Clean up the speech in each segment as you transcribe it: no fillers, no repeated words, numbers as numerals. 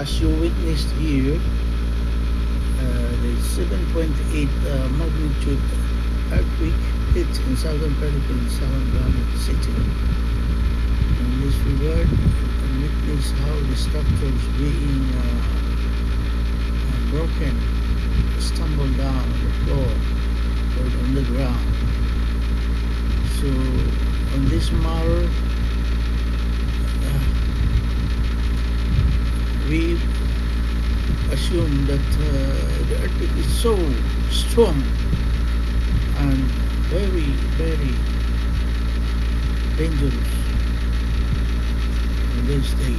As you witnessed here, the 7.8 magnitude earthquake hit in southern Philippines, Salangan City. In this regard, witness how the structures being broken, stumbled down on the floor or on the ground. So on this matter, we assume that the earthquake is so strong and very, very dangerous on this day.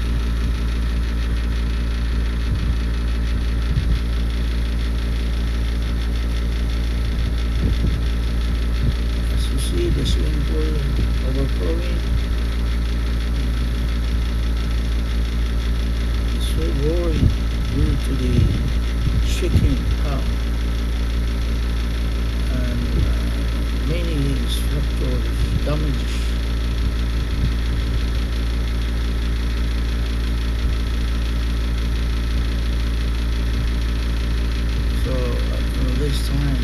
As you see, the swimming pool overflowing. It's so worried due to the shaking up and many structures damages. So this time,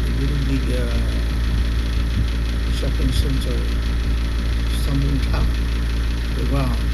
the very big shopping center stumbling down the ground.